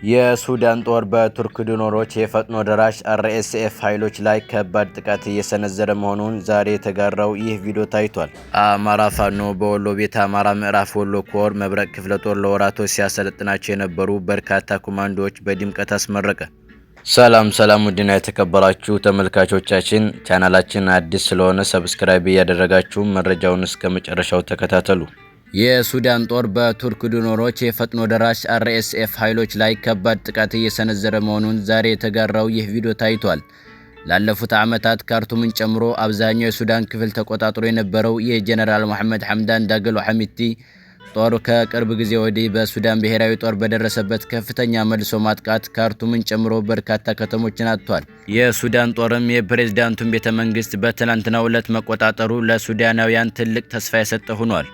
የሱዳን ጦር በቱርክ ድሮኖች የፈጥኖ ደራሽ አርኤስኤፍ ኃይሎች ላይ ከባድ ጥቃት እየሰነዘረ መሆኑን ዛሬ የተጋራው ይህ ቪዲዮ ታይቷል። አማራ ፋኖ በወሎ ቤተ አማራ ምዕራፍ ወሎ ኮር መብረቅ ክፍለ ጦር ለወራቶች ሲያሰለጥናቸው የነበሩ በርካታ ኮማንዶዎች በድምቀት አስመረቀ። ሰላም ውድና የተከበራችሁ ተመልካቾቻችን፣ ቻናላችን አዲስ ስለሆነ ሰብስክራይብ እያደረጋችሁ መረጃውን እስከ መጨረሻው ተከታተሉ። የሱዳን ጦር በቱርክ ድሮኖች የፈጥኖ ደራሽ አርኤስኤፍ ኃይሎች ላይ ከባድ ጥቃት እየሰነዘረ መሆኑን ዛሬ የተጋራው ይህ ቪዲዮ ታይቷል። ላለፉት ዓመታት ካርቱምን ጨምሮ አብዛኛው የሱዳን ክፍል ተቆጣጥሮ የነበረው የጀነራል መሐመድ ሐምዳን ዳገሎ ሐሚቲ ጦር ከቅርብ ጊዜ ወዲህ በሱዳን ብሔራዊ ጦር በደረሰበት ከፍተኛ መልሶ ማጥቃት ካርቱምን ጨምሮ በርካታ ከተሞችን አጥቷል። የሱዳን ጦርም የፕሬዝዳንቱን ቤተ መንግስት በትናንትናው ዕለት መቆጣጠሩ ለሱዳናውያን ትልቅ ተስፋ የሰጠ ሆኗል።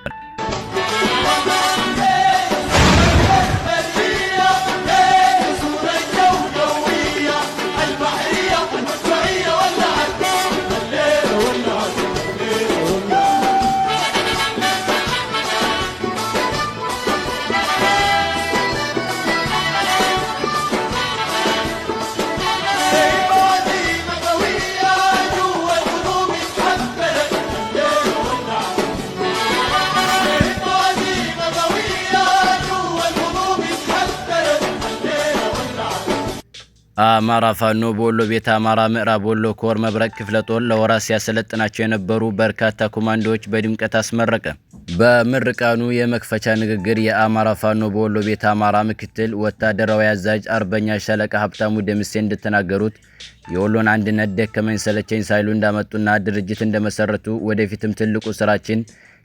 አማራ ፋኖ በወሎ ቤተ አማራ ምዕራብ ወሎ ኮር መብረቅ ክፍለ ጦር ለወራት ሲያሰለጥናቸው የነበሩ በርካታ ኮማንዶዎች በድምቀት አስመረቀ። በምርቃኑ የመክፈቻ ንግግር የአማራ ፋኖ በወሎ ቤተ አማራ ምክትል ወታደራዊ አዛዥ አርበኛ ሻለቃ ሀብታሙ ደምሴ እንደተናገሩት የወሎን አንድነት ደከመኝ ሰለቸኝ ሳይሉ እንዳመጡና ድርጅት እንደመሰረቱ ወደፊትም ትልቁ ስራችን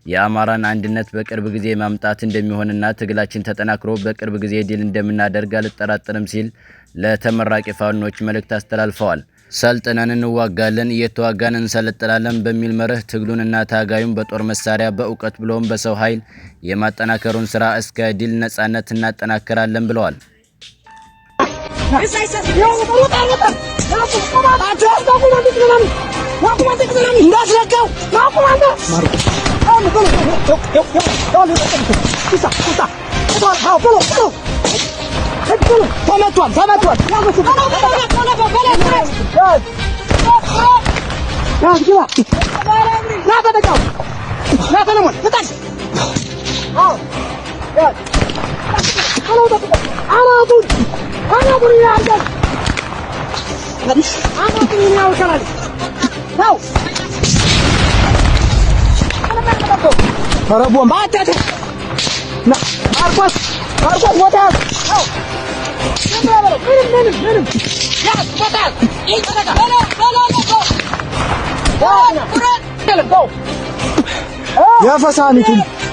የአማራን አንድነት በቅርብ ጊዜ ማምጣት እንደሚሆንና ትግላችን ተጠናክሮ በቅርብ ጊዜ ድል እንደምናደርግ አልጠራጠርም ሲል ለተመራቂ ፋኖች መልእክት አስተላልፈዋል። ሰልጥነን እንዋጋለን፣ እየተዋጋን እንሰለጥናለን በሚል መርህ ትግሉንና ታጋዩን በጦር መሳሪያ በእውቀት ብሎም በሰው ኃይል የማጠናከሩን ስራ እስከ ድል ነጻነት እናጠናክራለን ብለዋል። يا فسانتي